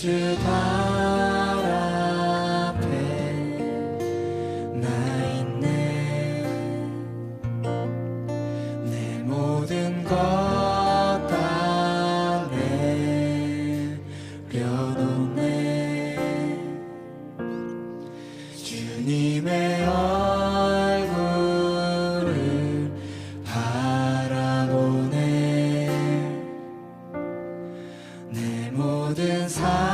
주 발 앞에 나 있네. 내 모든 것 다 내려놓네. 주님의 얼굴을 바라보네. 내 모든 삶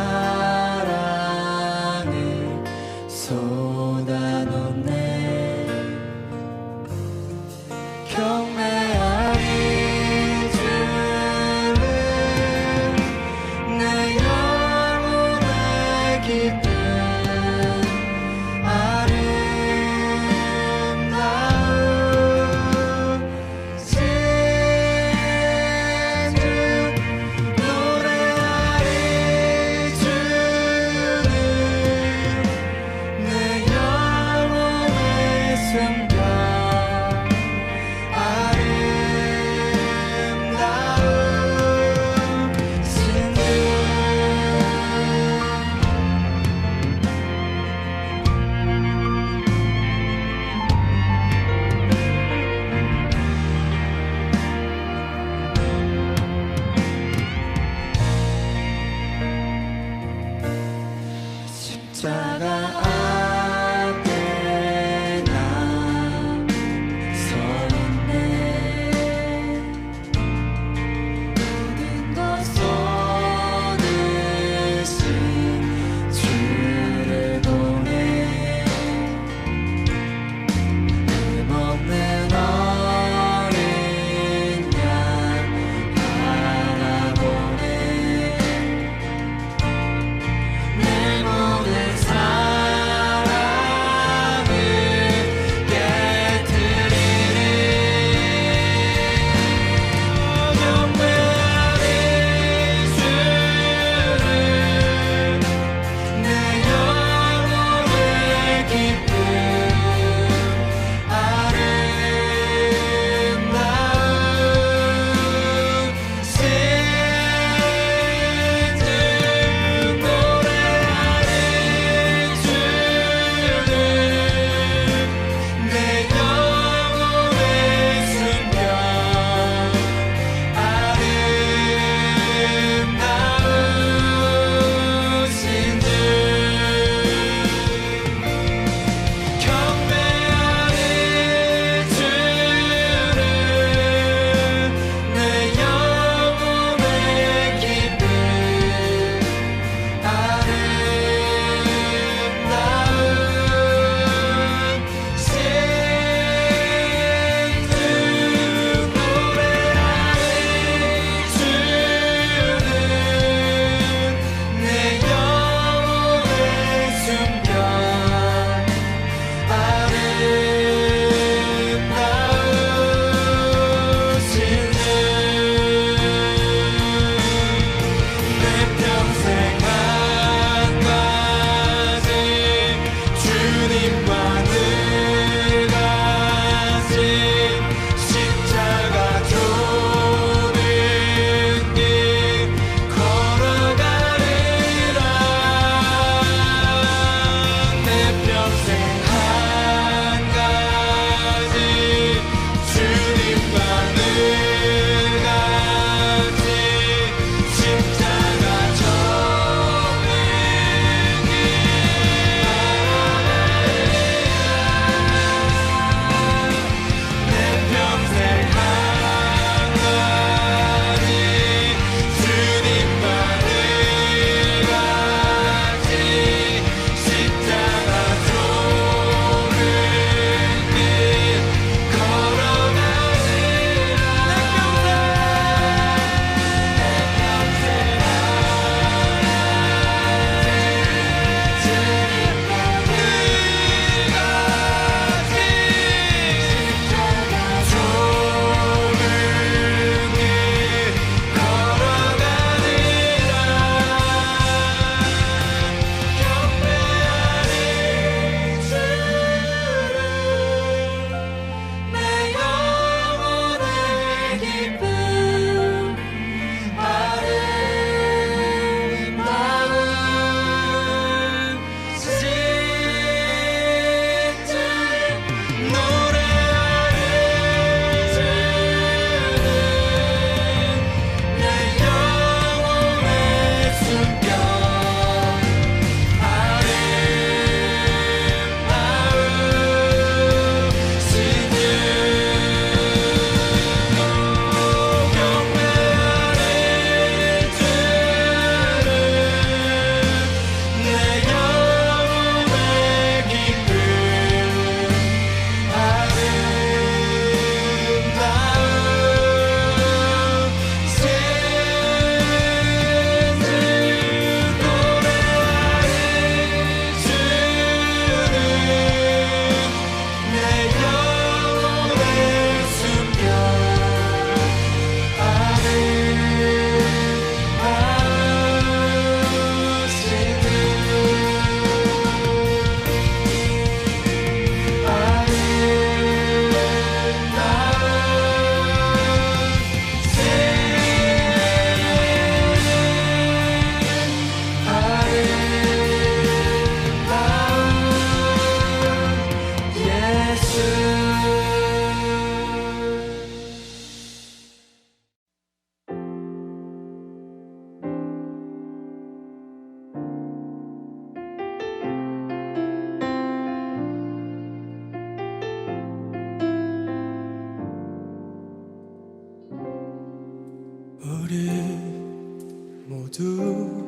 모두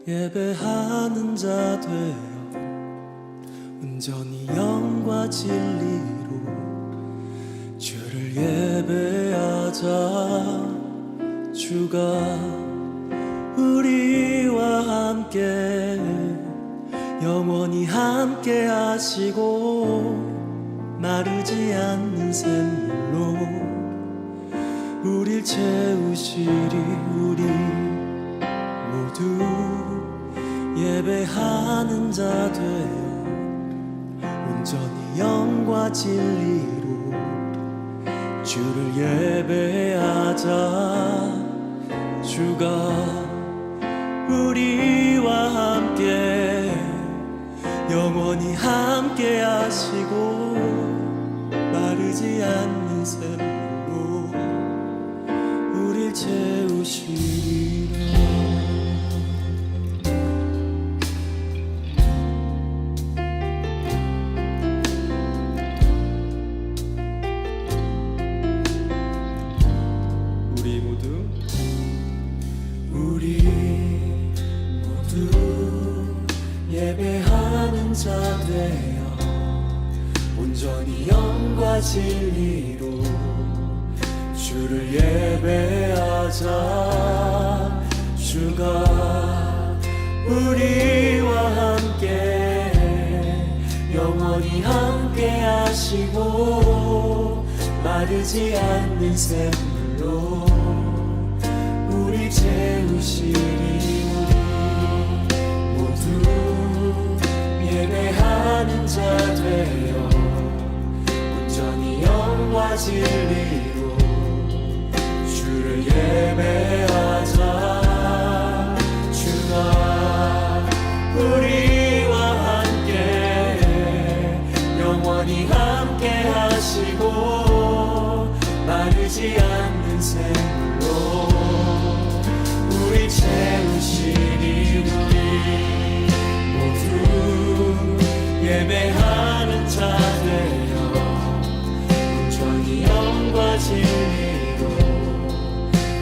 예배하는 자 되어 온전히 영과 진리로 주를 예배하자. 주가 우리와 함께 영원히 함께 하시고 마르지 않는 샘물로 우릴 채우시리. 우리 모두 예배하는 자 되어 온전히 영과 진리로 주를 예배하자. 주가 우리와 함께 영원히 함께 하시고 마르지 않는 샘물로 우릴 채우시리라. 우리 모두 예배하는 자 되어 온전히 영과 진리로 주를 예배하자. 주가 우리와 함께 영원히 함께 하시고 마르지 않는 샘물로 우리 채우시리. 모두 예배하는 자 되어 온전히 영과 진리로 주를 예배하자. 주가 우리와 함께 영원히 함께 하시고 마르지 않는 샘물로 우리 채우시리. 우리 모두 예배하는 자 되어 온전히 영과 진리로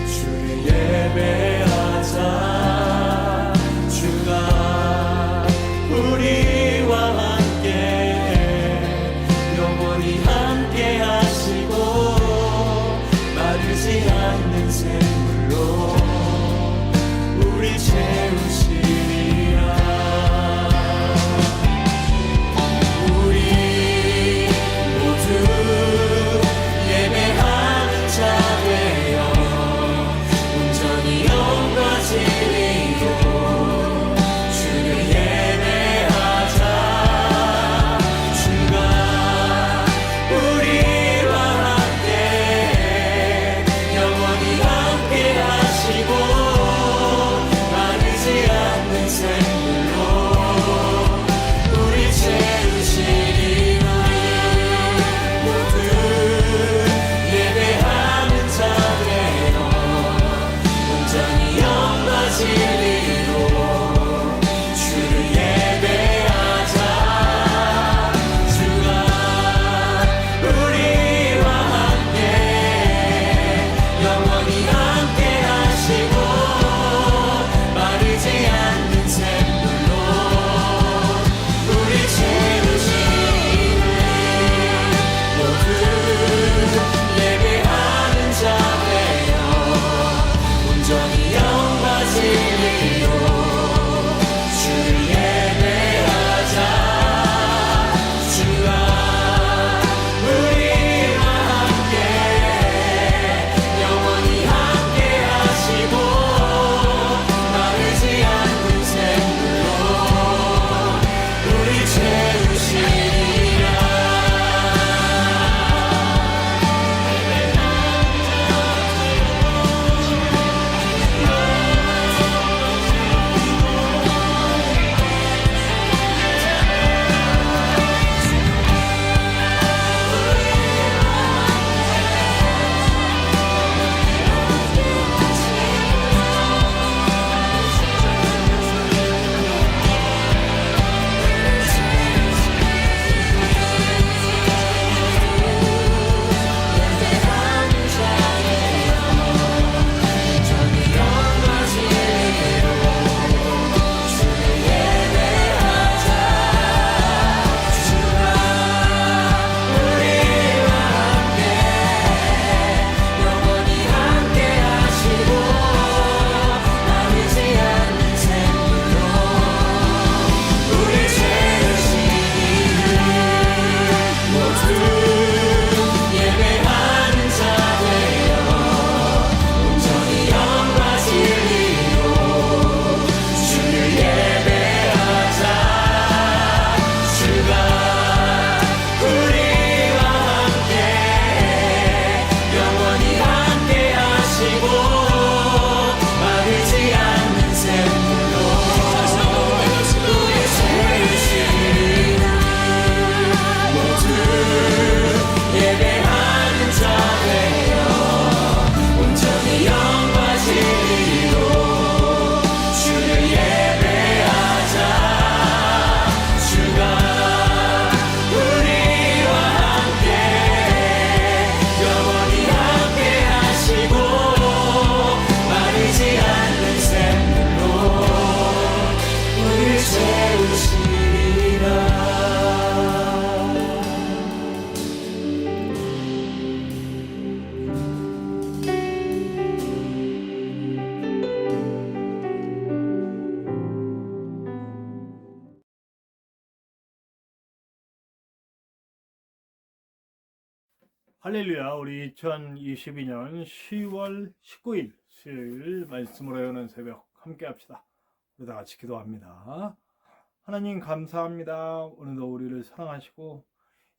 주를 예배하자. 주가 우리와 함께 영원히 함께 하시고 마르지 않는 샘물로 우리 채우시리라. 우리 모두 예배하는 할렐루야. 우리 2022년 10월 19일 수요일 말씀으로 여는 새벽 함께 합시다. 우리 다 같이 기도합니다. 하나님 감사합니다. 오늘도 우리를 사랑하시고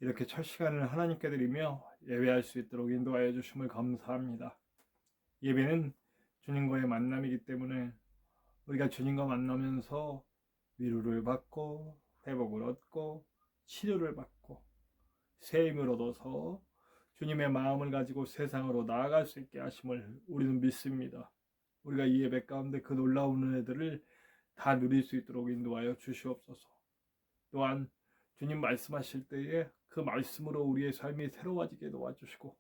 이렇게 첫 시간을 하나님께 드리며 예배할 수 있도록 인도하여 주심을 감사합니다. 예배는 주님과의 만남이기 때문에 우리가 주님과 만나면서 위로를 받고 회복을 얻고 치료를 받고 새 힘을 얻어서 주님의 마음을 가지고 세상으로 나아갈 수 있게 하심을 우리는 믿습니다. 우리가 이 예배 가운데 그 놀라운 은혜들을 다 누릴 수 있도록 인도하여 주시옵소서. 또한 주님 말씀하실 때에 그 말씀으로 우리의 삶이 새로워지게 도와주시고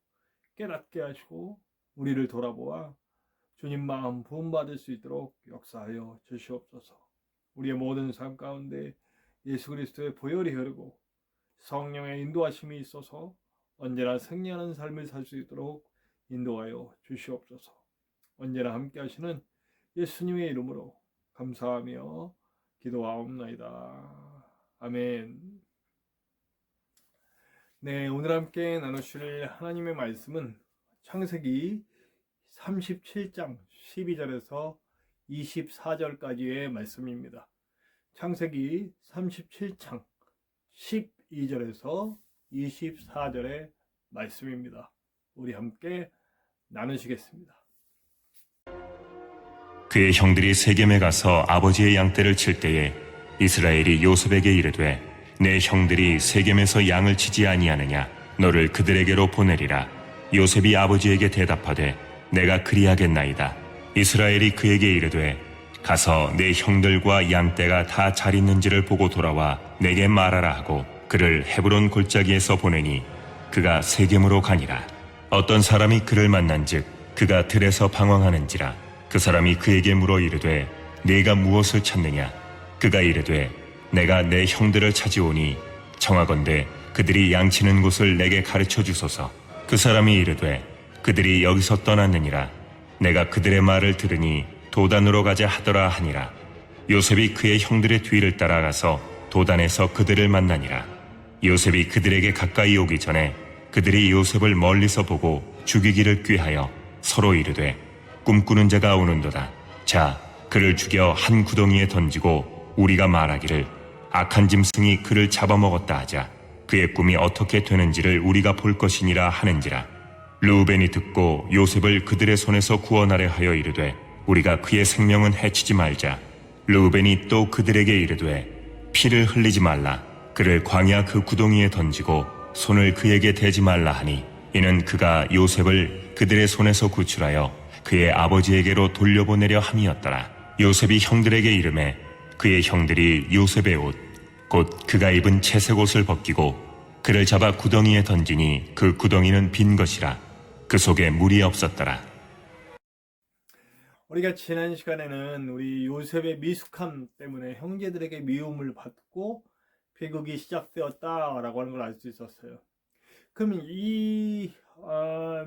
깨닫게 하시고 우리를 돌아보아 주님 마음 부음받을 수 있도록 역사하여 주시옵소서. 우리의 모든 삶 가운데 예수 그리스도의 보혈이 흐르고 성령의 인도하심이 있어서 언제나 승리하는 삶을 살 수 있도록 인도하여 주시옵소서. 언제나 함께 하시는 예수님의 이름으로 감사하며 기도하옵나이다. 아멘. 네, 오늘 함께 나누실 하나님의 말씀은 창세기 37장 12절에서 24절까지의 말씀입니다. 창세기 37장 12절에서 24절의 말씀입니다. 우리 함께 나누시겠습니다. 그의 형들이 세겜에 가서 아버지의 양떼를 칠 때에 이스라엘이 요셉에게 이르되 내 형들이 세겜에서 양을 치지 아니하느냐 너를 그들에게로 보내리라. 요셉이 아버지에게 대답하되 내가 그리하겠나이다. 이스라엘이 그에게 이르되 가서 내 형들과 양떼가 다 잘 있는지를 보고 돌아와 내게 말하라 하고 그를 헤브론 골짜기에서 보내니 그가 세겜으로 가니라. 어떤 사람이 그를 만난즉 그가 들에서 방황하는지라. 그 사람이 그에게 물어 이르되 네가 무엇을 찾느냐. 그가 이르되 내가 내 형들을 찾으오니 청하건대 그들이 양치는 곳을 내게 가르쳐 주소서. 그 사람이 이르되 그들이 여기서 떠났느니라. 내가 그들의 말을 들으니 도단으로 가자 하더라 하니라. 요셉이 그의 형들의 뒤를 따라가서 도단에서 그들을 만나니라. 요셉이 그들에게 가까이 오기 전에 그들이 요셉을 멀리서 보고 죽이기를 꾀하여 서로 이르되 꿈꾸는 자가 오는도다. 자, 그를 죽여 한 구덩이에 던지고 우리가 말하기를 악한 짐승이 그를 잡아먹었다 하자. 그의 꿈이 어떻게 되는지를 우리가 볼 것이니라 하는지라. 르우벤이 듣고 요셉을 그들의 손에서 구원하려 하여 이르되 우리가 그의 생명은 해치지 말자. 르우벤이 또 그들에게 이르되 피를 흘리지 말라. 그를 광야 그 구덩이에 던지고 손을 그에게 대지 말라 하니 이는 그가 요셉을 그들의 손에서 구출하여 그의 아버지에게로 돌려보내려 함이었더라. 요셉이 형들에게 이르매 그의 형들이 요셉의 옷 곧 그가 입은 채색 옷을 벗기고 그를 잡아 구덩이에 던지니 그 구덩이는 빈 것이라. 그 속에 물이 없었더라. 우리가 지난 시간에는 우리 요셉의 미숙함 때문에 형제들에게 미움을 받고 비극이 시작되었다라고 하는 걸 알 수 있었어요. 그럼 이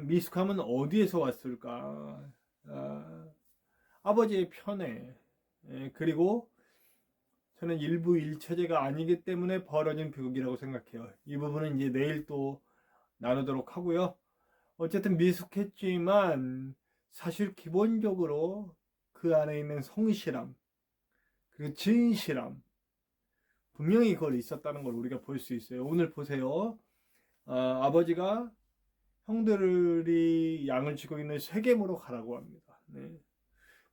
미숙함은 어디에서 왔을까? 아버지의 편애, 그리고 저는 일부 일처제가 아니기 때문에 벌어진 비극이라고 생각해요. 이 부분은 이제 내일 또 나누도록 하고요. 어쨌든 미숙했지만 사실 기본적으로 그 안에 있는 성실함, 그리고 진실함, 분명히 그걸 있었다는 걸 우리가 볼 수 있어요. 오늘 보세요. 아버지가 형들이 양을 치고 있는 세겜으로 가라고 합니다. 네.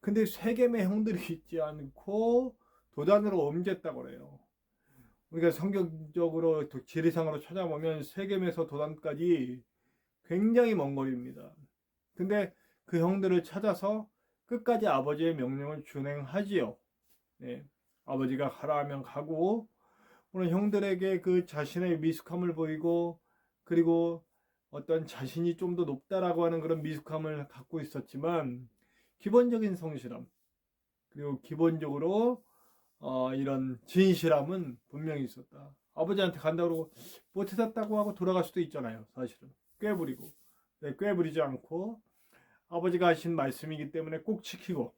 근데 세겜에 형들이 있지 않고 도단으로 옮겼다고 그래요. 우리가 성경적으로 지리상으로 찾아보면 세겜에서 도단까지 굉장히 먼 거리입니다. 근데 그 형들을 찾아서 끝까지 아버지의 명령을 준행하지요. 네. 아버지가 가라 하면 가고, 오늘 형들에게 그 자신의 미숙함을 보이고, 그리고 어떤 자신이 좀 더 높다라고 하는 그런 미숙함을 갖고 있었지만, 기본적인 성실함, 그리고 기본적으로 이런 진실함은 분명히 있었다. 아버지한테 간다고 그러고 못 찾았다고 하고 돌아갈 수도 있잖아요. 사실은 꾀부리고, 네, 꾀부리지 않고 아버지가 하신 말씀이기 때문에 꼭 지키고,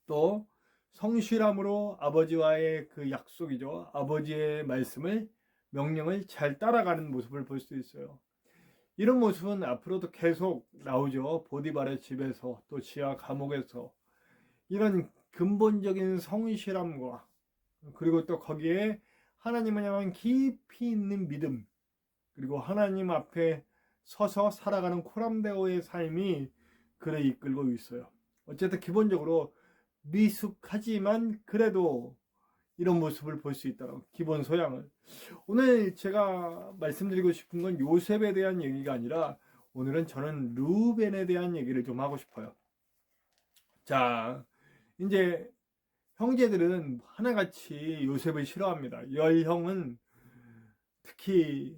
또 성실함으로 아버지와의 그 약속이죠. 아버지의 말씀을, 명령을 잘 따라가는 모습을 볼 수 있어요. 이런 모습은 앞으로도 계속 나오죠. 보디발의 집에서 또 지하 감옥에서 이런 근본적인 성실함과 그리고 또 거기에 하나님을 향한 깊이 있는 믿음 그리고 하나님 앞에 서서 살아가는 코람데오의 삶이 그를 이끌고 있어요. 어쨌든 기본적으로 미숙하지만 그래도 이런 모습을 볼 수 있다는 기본 소양을. 오늘 제가 말씀드리고 싶은 건 요셉에 대한 얘기가 아니라 오늘은 저는 루벤에 대한 얘기를 좀 하고 싶어요. 자, 이제 형제들은 하나같이 요셉을 싫어합니다. 열형은 특히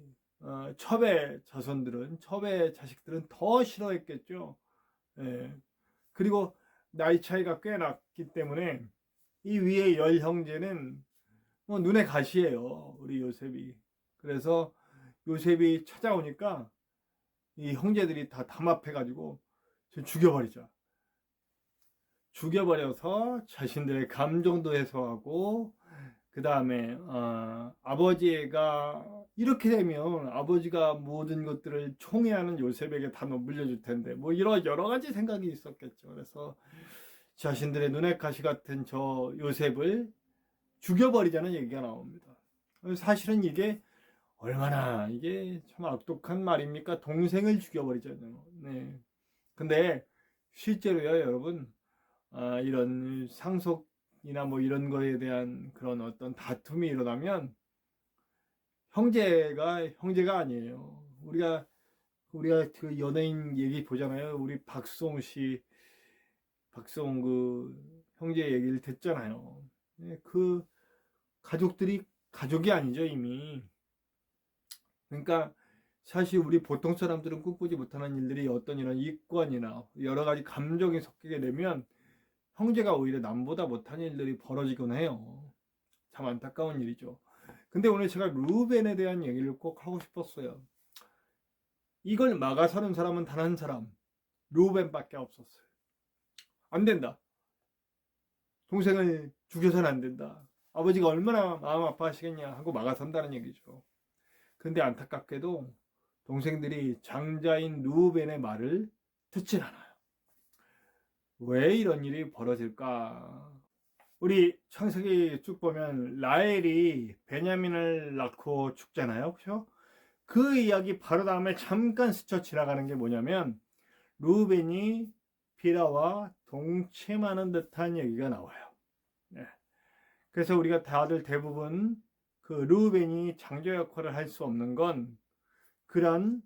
첩의 자손들은, 첩의 자식들은 더 싫어했겠죠. 예. 그리고 나이 차이가 꽤 났기 때문에 이 위에 열 형제는 뭐 눈에 가시예요. 우리 요셉이. 그래서 요셉이 찾아오니까 이 형제들이 다 담합해가지고 죽여버리자. 죽여버려서 자신들의 감정도 해소하고 그 다음에 아버지가 이렇게 되면 아버지가 모든 것들을 총애하는 요셉에게 다 물려줄 텐데 뭐 이런 여러 가지 생각이 있었겠죠. 그래서 자신들의 눈의 가시 같은 저 요셉을 죽여버리자는 얘기가 나옵니다. 사실은 이게 얼마나 이게 참 악독한 말입니까? 동생을 죽여버리잖아요. 네. 근데 실제로요, 여러분, 이런 상속이나 뭐 이런 거에 대한 그런 어떤 다툼이 일어나면 형제가 아니에요. 우리가 그 연예인 얘기 보잖아요. 우리 박수홍 그 형제 얘기를 듣잖아요. 그 가족들이 가족이 아니죠, 이미. 그러니까 사실 우리 보통 사람들은 꿈꾸지 못하는 일들이 어떤 이런 이권이나 여러 가지 감정이 섞이게 되면 형제가 오히려 남보다 못한 일들이 벌어지곤 해요. 참 안타까운 일이죠. 근데 오늘 제가 루벤에 대한 얘기를 꼭 하고 싶었어요. 이걸 막아서는 사람은 단 한 사람, 루벤밖에 없었어요. 안 된다. 동생을 죽여서는 안 된다. 아버지가 얼마나 마음 아파하시겠냐 하고 막아선다는 얘기죠. 근데 안타깝게도 동생들이 장자인 루벤의 말을 듣질 않아요. 왜 이런 일이 벌어질까? 우리 창세기 쭉 보면 라헬이 베냐민을 낳고 죽잖아요. 그렇죠? 그 이야기 바로 다음에 잠깐 스쳐 지나가는 게 뭐냐면 루벤이 비라와 동침하는 듯한 얘기가 나와요. 네. 그래서 우리가 다들 대부분 그 루벤이 장자 역할을 할 수 없는 건 그런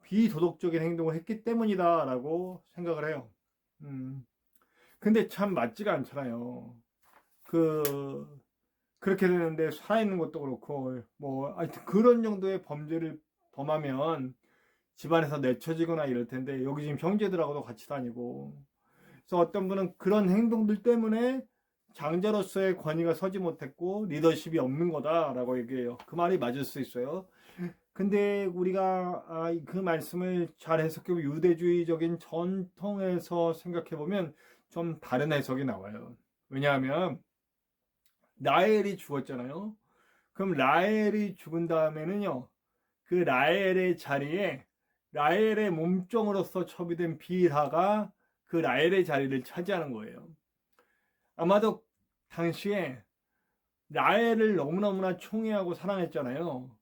비도덕적인 행동을 했기 때문이다 라고 생각을 해요. 근데 참 맞지가 않잖아요. 그렇게 되는데 살아있는 것도 그렇고 뭐 하여튼 그런 정도의 범죄를 범하면 집안에서 내쳐지거나 이럴 텐데 여기 지금 형제들하고도 같이 다니고 그래서 어떤 분은 그런 행동들 때문에 장자로서의 권위가 서지 못했고 리더십이 없는 거다라고 얘기해요. 그 말이 맞을 수 있어요. 근데 우리가 그 말씀을 잘 해석해보면 유대주의적인 전통에서 생각해보면 좀 다른 해석이 나와요. 왜냐하면 라헬이 죽었잖아요. 그럼 라헬이 죽은 다음에는요, 그 라헬의 자리에 라헬의 몸종으로서 첩이된 빌하가 그 라헬의 자리를 차지하는 거예요. 아마도 당시에 라헬을 너무너무나 총애하고 사랑했잖아요.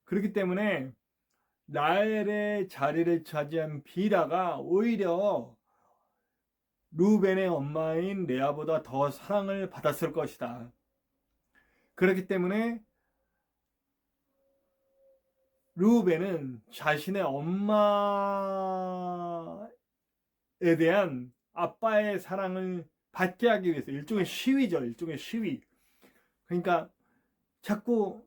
그렇기 때문에 라헬의 자리를 차지한 빌하가 오히려 루벤의 엄마인 레아보다 더 사랑을 받았을 것이다. 그렇기 때문에 루벤은 자신의 엄마에 대한 아빠의 사랑을 받게 하기 위해서 일종의 시위죠. 일종의 시위. 그러니까 자꾸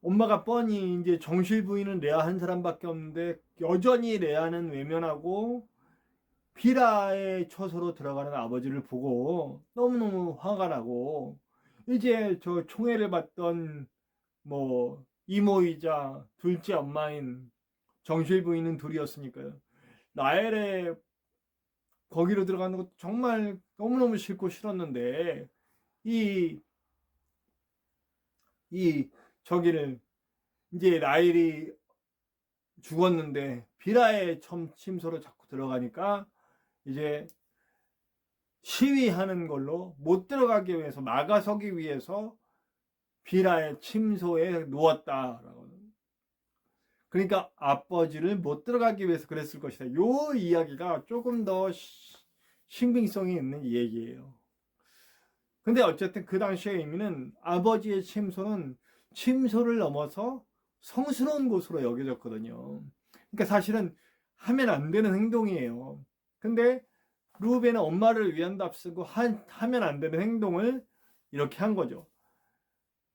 엄마가 뻔히 이제 정실 부인은 레아 한 사람밖에 없는데 여전히 레아는 외면하고 비라의 처소로 들어가는 아버지를 보고 너무너무 화가 나고 이제 저 총애를 받던 뭐 이모이자 둘째 엄마인 정실 부인은 둘이었으니까요. 라헬의 거기로 들어가는 것도 정말 너무너무 싫고 싫었는데 저기를 이제 라헬이 죽었는데 비라의 침소로 자꾸 들어가니까 이제 시위하는 걸로 못 들어가기 위해서 막아서기 위해서 비라의 침소에 누웠다라고. 그러니까 아버지를 못 들어가기 위해서 그랬을 것이다. 요 이야기가 조금 더 신빙성이 있는 얘기예요. 근데 어쨌든 그 당시의 의미는 아버지의 침소는 침소를 넘어서 성스러운 곳으로 여겨졌거든요. 그러니까 사실은 하면 안 되는 행동이에요. 근데 루벤은 엄마를 위한답시고 하면 안 되는 행동을 이렇게 한 거죠.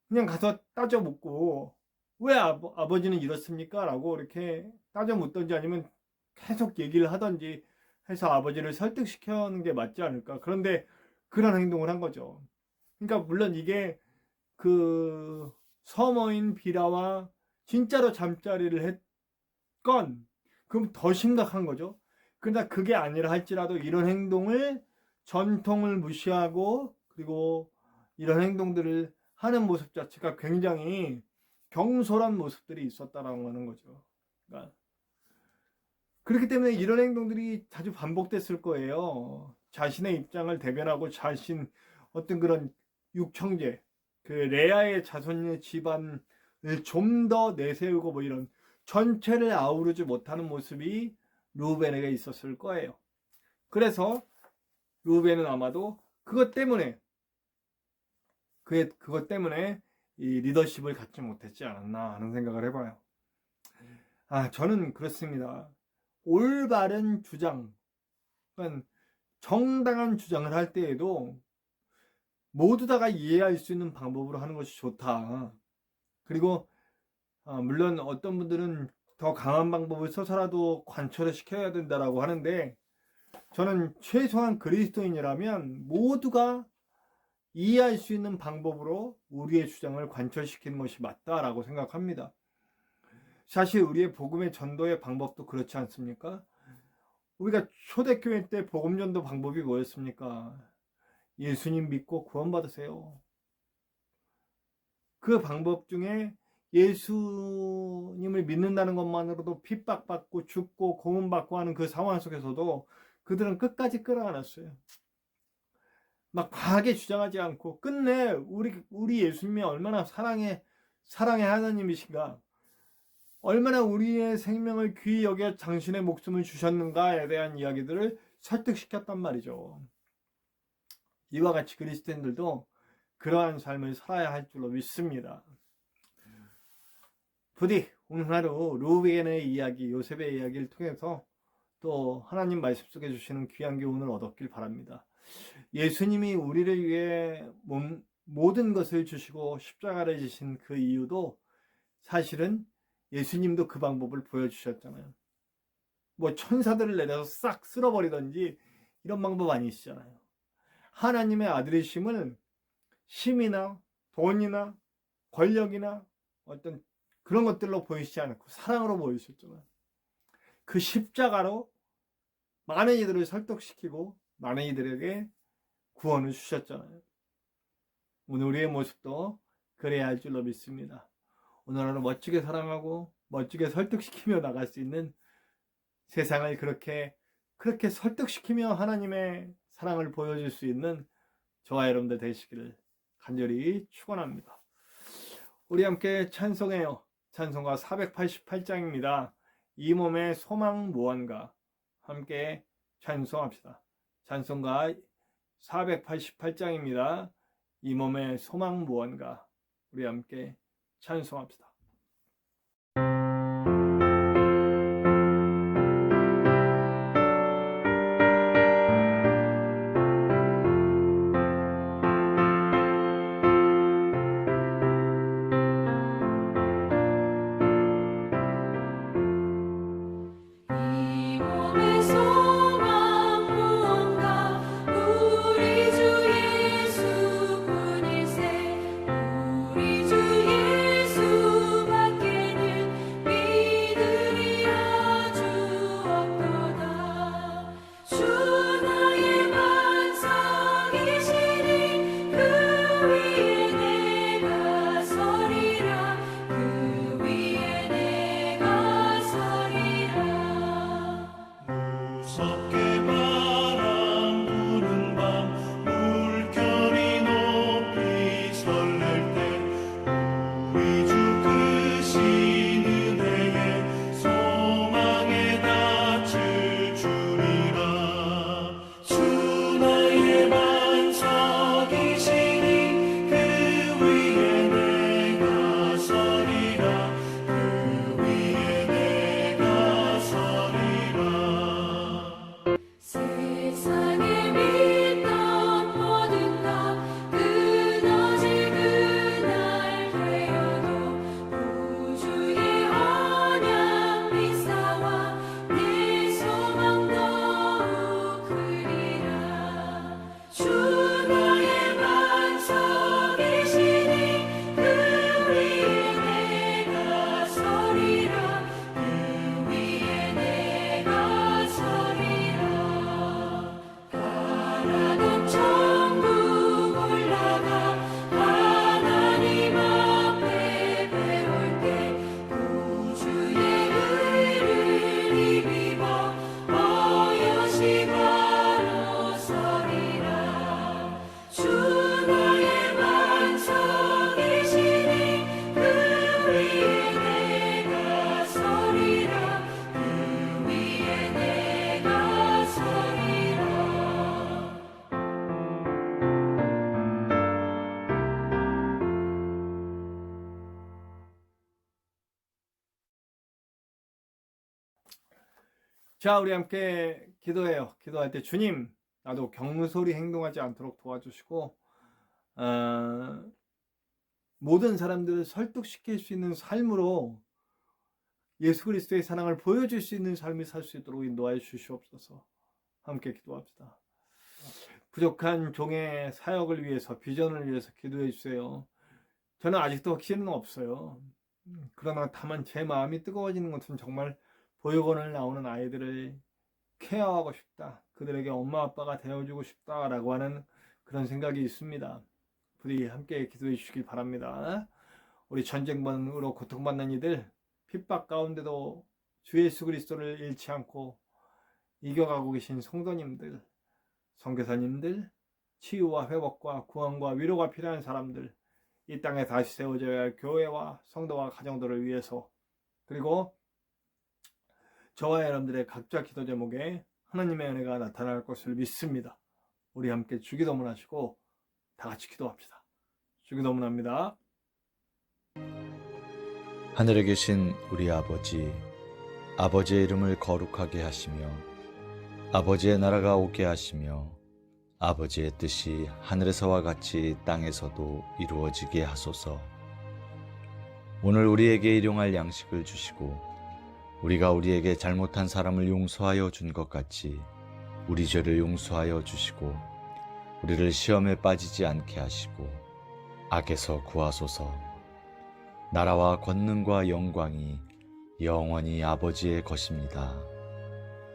그냥 가서 따져 묻고 왜 아버지는 이렇습니까? 라고 이렇게 따져 묻던지 아니면 계속 얘기를 하던지 해서 아버지를 설득시키는 게 맞지 않을까. 그런데 그런 행동을 한 거죠. 그러니까 물론 이게 그 서머인 비라와 진짜로 잠자리를 했건 그럼 더 심각한 거죠. 그러나 그게 아니라 할지라도 이런 행동을 전통을 무시하고 그리고 이런 행동들을 하는 모습 자체가 굉장히 경솔한 모습들이 있었다라고 하는 거죠. 그러니까 그렇기 때문에 이런 행동들이 자주 반복됐을 거예요. 자신의 입장을 대변하고 자신 어떤 그런 육형제, 그 레아의 자손의 집안을 좀 더 내세우고 뭐 이런 전체를 아우르지 못하는 모습이 루벤에게 있었을 거예요. 그래서 루벤은 아마도 그것 때문에 이 리더십을 갖지 못했지 않았나 하는 생각을 해봐요. 저는 그렇습니다. 올바른 주장, 정당한 주장을 할 때에도 모두 다가 이해할 수 있는 방법으로 하는 것이 좋다. 그리고 물론 어떤 분들은 더 강한 방법을 써서라도 관철을 시켜야 된다라고 하는데 저는 최소한 그리스도인이라면 모두가 이해할 수 있는 방법으로 우리의 주장을 관철시키는 것이 맞다라고 생각합니다. 사실 우리의 복음의 전도의 방법도 그렇지 않습니까? 우리가 초대교회 때 복음 전도 방법이 뭐였습니까? 예수님 믿고 구원받으세요. 그 방법 중에 예수님을 믿는다는 것만으로도 핍박받고 죽고 고문받고 하는 그 상황 속에서도 그들은 끝까지 끌어안았어요. 막 과하게 주장하지 않고 끝내 우리 예수님이 얼마나 사랑의 하나님이신가, 얼마나 우리의 생명을 귀히 여겨 당신의 목숨을 주셨는가에 대한 이야기들을 설득시켰단 말이죠. 이와 같이 그리스도인들도 그러한 삶을 살아야 할 줄로 믿습니다. 부디 오늘 하루 루벤의 이야기, 요셉의 이야기를 통해서 또 하나님 말씀 속에 주시는 귀한 교훈을 얻었길 바랍니다. 예수님이 우리를 위해 모든 것을 주시고 십자가를 지신 그 이유도 사실은 예수님도 그 방법을 보여주셨잖아요. 뭐 천사들을 내려서 싹 쓸어버리던지 이런 방법 아니시잖아요. 하나님의 아들이심을 힘이나 돈이나 권력이나 어떤 그런 것들로 보이시지 않고 사랑으로 보이셨잖아요. 그 십자가로 많은 이들을 설득시키고 많은 이들에게 구원을 주셨잖아요. 오늘 우리의 모습도 그래야 할 줄로 믿습니다. 오늘 하루 멋지게 사랑하고 멋지게 설득시키며 나갈 수 있는 세상을 그렇게 설득시키며 하나님의 사랑을 보여줄 수 있는 저와 여러분들 되시기를 간절히 축원합니다. 우리 함께 찬송해요. 찬송가 488장입니다. 이 몸의 소망 무언가. 함께 찬송합시다. 찬송가 488장입니다. 이 몸의 소망 무언가. 우리 함께 찬송합시다. 이 몸의 소망 무언가 우리 주 예수뿐일세 우리 주 예수 무섭게 바람 부는 밤 물결이 높이 설렐 때 우리 주 크신 은혜에 소망에 닿을 줄이라. 주 나의 반석이시니 그 위에 내가 서리라. 그 위에 내가 서리라. 세상에 믿던 모든 것 끊어질 그날 되어도 구주의 언약 미사와 내 소망 더욱 크리라. 주 나의 반석이시니 그 위에 내가 서리라. 그 위에 내가 서리라. 바라던 천국 올라가 하나님 앞에 배울 때 구주의 의를 입어 어여시 바로 서리라. 주 나의 반석이시니 그 위에 내가 서리라. 그 위에 내가 서리라. 자, 우리 함께 기도해요. 기도할 때 주님, 나도 경솔히 행동하지 않도록 도와주시고 모든 사람들을 설득시킬 수 있는 삶으로 예수 그리스도의 사랑을 보여줄 수 있는 삶을 살 수 있도록 인도하여 주시옵소서. 함께 기도합시다. 부족한 종의 사역을 위해서, 비전을 위해서 기도해 주세요. 저는 아직도 확신은 없어요. 그러나 다만 제 마음이 뜨거워지는 것은 정말 보육원을 나오는 아이들을 케어하고 싶다, 그들에게 엄마 아빠가 되어주고 싶다라고 하는 그런 생각이 있습니다. 부디 함께 기도해 주시길 바랍니다. 우리 전쟁으로 고통받는 이들, 핍박 가운데도 주 예수 그리스도를 잃지 않고 이겨가고 계신 성도님들, 선교사님들, 치유와 회복과 구원과 위로가 필요한 사람들, 이 땅에 다시 세워져야 할 교회와 성도와 가정들을 위해서, 그리고 저와 여러분들의 각자 기도 제목에 하나님의 은혜가 나타날 것을 믿습니다. 우리 함께 주기도문 하시고 다 같이 기도합시다. 주기도문 합니다. 하늘에 계신 우리 아버지, 아버지의 이름을 거룩하게 하시며 아버지의 나라가 오게 하시며 아버지의 뜻이 하늘에서와 같이 땅에서도 이루어지게 하소서. 오늘 우리에게 일용할 양식을 주시고 우리가 우리에게 잘못한 사람을 용서하여 준 것 같이 우리 죄를 용서하여 주시고 우리를 시험에 빠지지 않게 하시고 악에서 구하소서. 나라와 권능과 영광이 영원히 아버지의 것입니다.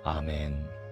아멘.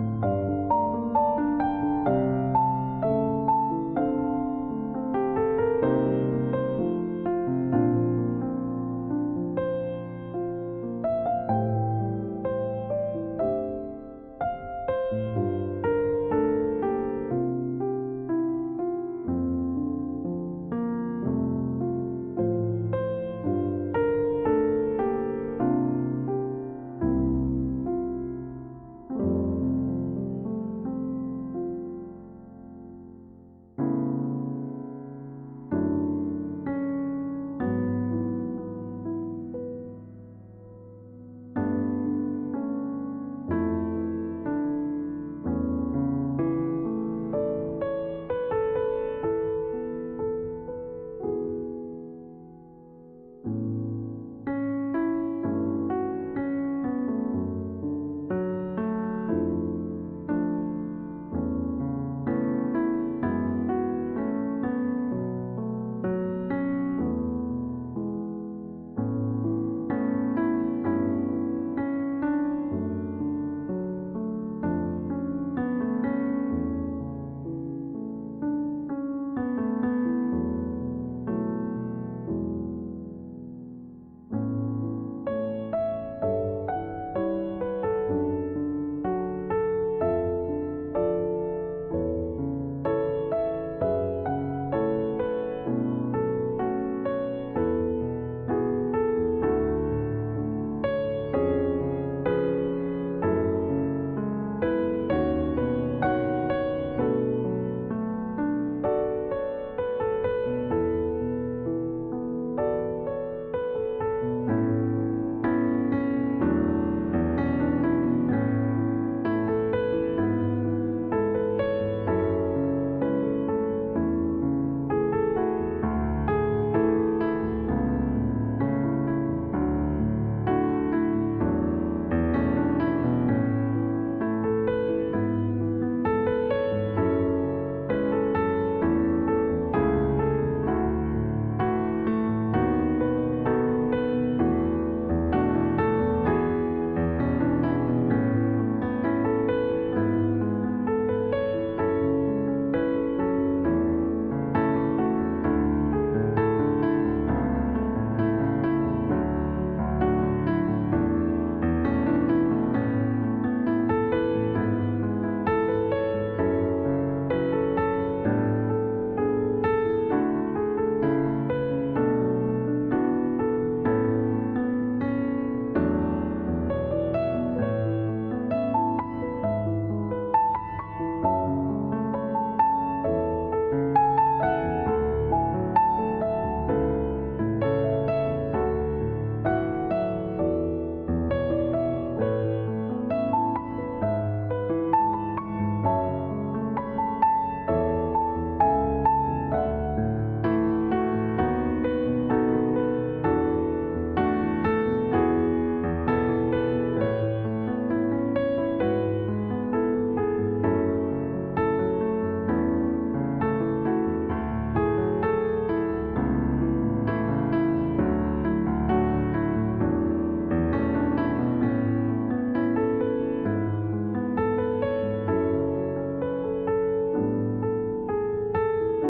아멘.